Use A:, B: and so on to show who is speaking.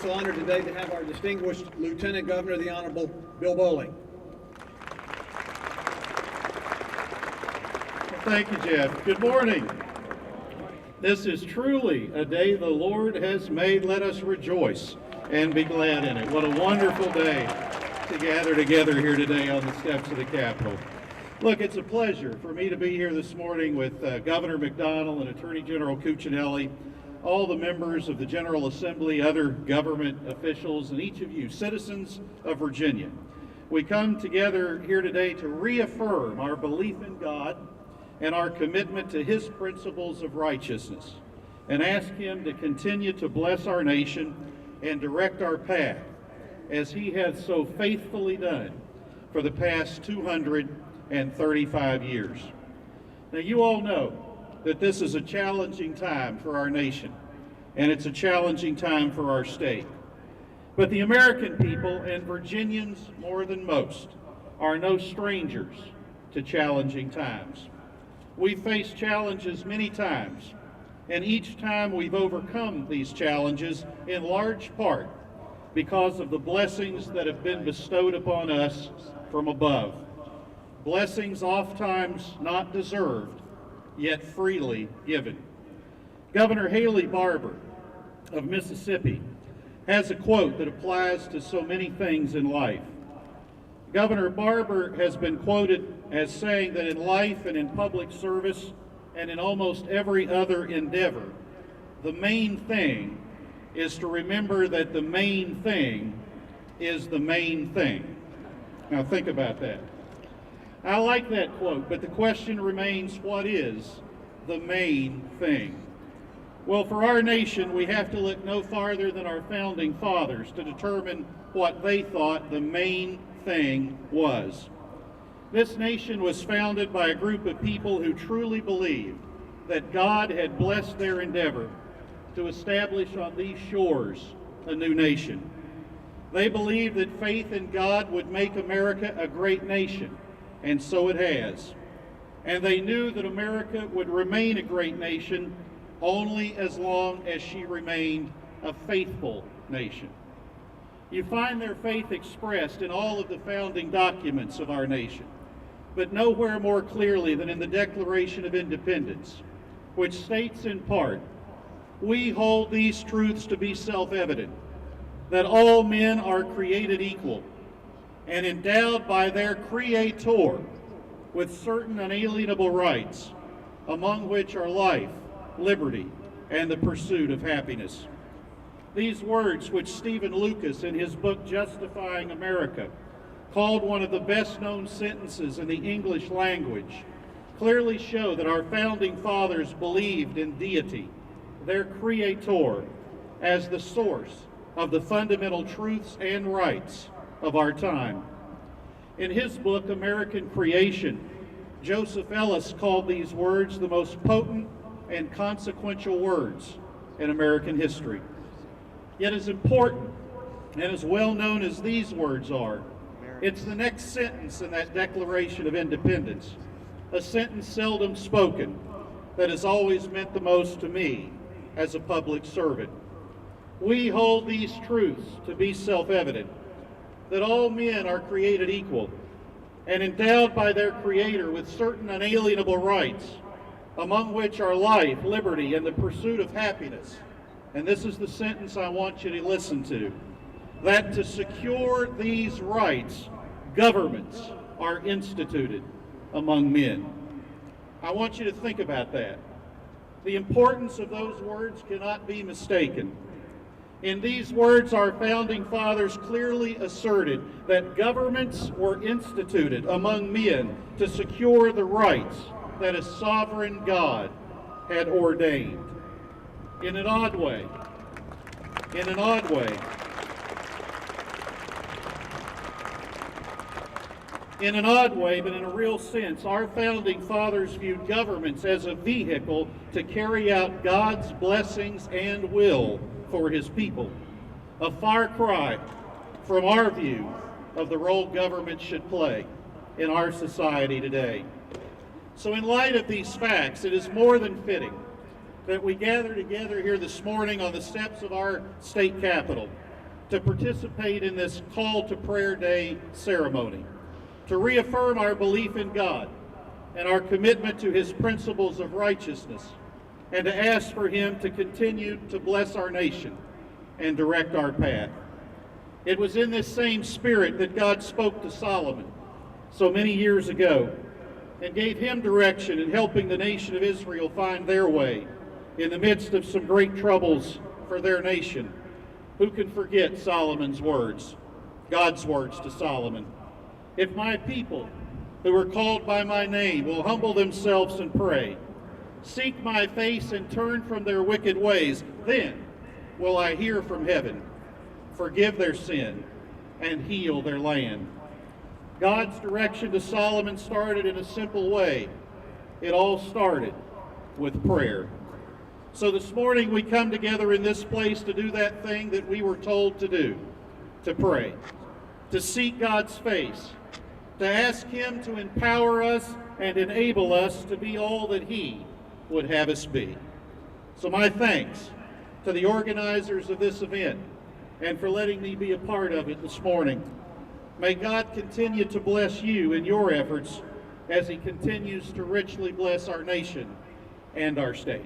A: special honor today to have our distinguished Lieutenant Governor, the Honorable Bill Bolling.
B: Thank you, Jeff. Good morning. This is truly a day the Lord has made. Let us rejoice and be glad in it. What a wonderful day to gather together here today on the steps of the Capitol. Look, it's a pleasure for me to be here this morning with Governor McDonnell and Attorney General Cuccinelli, all the members of the General Assembly, other government officials, and each of you, citizens of Virginia. We come together here today to reaffirm our belief in God and our commitment to His principles of righteousness, and ask Him to continue to bless our nation and direct our path, as He has so faithfully done for the past 235 years. Now, you all know that this is a challenging time for our nation, and it's a challenging time for our state. But the American people, and Virginians more than most, are no strangers to challenging times. We've faced challenges many times, and each time we've overcome these challenges in large part because of the blessings that have been bestowed upon us from above. Blessings oftentimes not deserved, yet freely given. Governor Haley Barbour of Mississippi has a quote that applies to so many things in life. Governor Barbour has been quoted as saying that in life and in public service and in almost every other endeavor, the main thing is to remember that the main thing is the main thing. Now think about that. I like that quote, but the question remains, what is the main thing? Well, for our nation, we have to look no farther than our founding fathers to determine what they thought the main thing was. This nation was founded by a group of people who truly believed that God had blessed their endeavor to establish on these shores a new nation. They believed that faith in God would make America a great nation, and so it has. And they knew that America would remain a great nation only as long as she remained a faithful nation. You find their faith expressed in all of the founding documents of our nation, but nowhere more clearly than in the Declaration of Independence, which states in part, "We hold these truths to be self-evident, that all men are created equal and endowed by their Creator with certain unalienable rights, among which are life, liberty, and the pursuit of happiness." These words, which Stephen Lucas in his book Justifying America called one of the best-known sentences in the English language, clearly show that our founding fathers believed in deity, their Creator, as the source of the fundamental truths and rights of our time. In his book, American Creation, Joseph Ellis called these words the most potent and consequential words in American history. Yet as important and as well known as these words are, it's the next sentence in that Declaration of Independence, a sentence seldom spoken that has always meant the most to me as a public servant. We hold these truths to be self-evident, that all men are created equal and endowed by their Creator with certain unalienable rights, among which are life, liberty, and the pursuit of happiness. And this is the sentence I want you to listen to, that to secure these rights, governments are instituted among men. I want you to think about that. The importance of those words cannot be mistaken. In these words, our founding fathers clearly asserted that governments were instituted among men to secure the rights that a sovereign God had ordained. In an odd way, but in a real sense, our founding fathers viewed governments as a vehicle to carry out God's blessings and will for His people. A far cry from our view of the role government should play in our society today. So in light of these facts, it is more than fitting that we gather together here this morning on the steps of our state capitol to participate in this Call to Prayer Day ceremony, to reaffirm our belief in God and our commitment to His principles of righteousness, and to ask for Him to continue to bless our nation and direct our path. It was in this same spirit that God spoke to Solomon so many years ago and gave him direction in helping the nation of Israel find their way in the midst of some great troubles for their nation. Who can forget Solomon's words, God's words to Solomon? If my people, who are called by my name, will humble themselves and pray, seek my face and turn from their wicked ways, then will I hear from heaven, forgive their sin, and heal their land. God's direction to Solomon started in a simple way. It all started with prayer. So this morning we come together in this place to do that thing that we were told to do, to pray, to seek God's face, to ask Him to empower us and enable us to be all that He would have us be. So my thanks to the organizers of this event and for letting me be a part of it this morning. May God continue to bless you in your efforts as He continues to richly bless our nation and our state.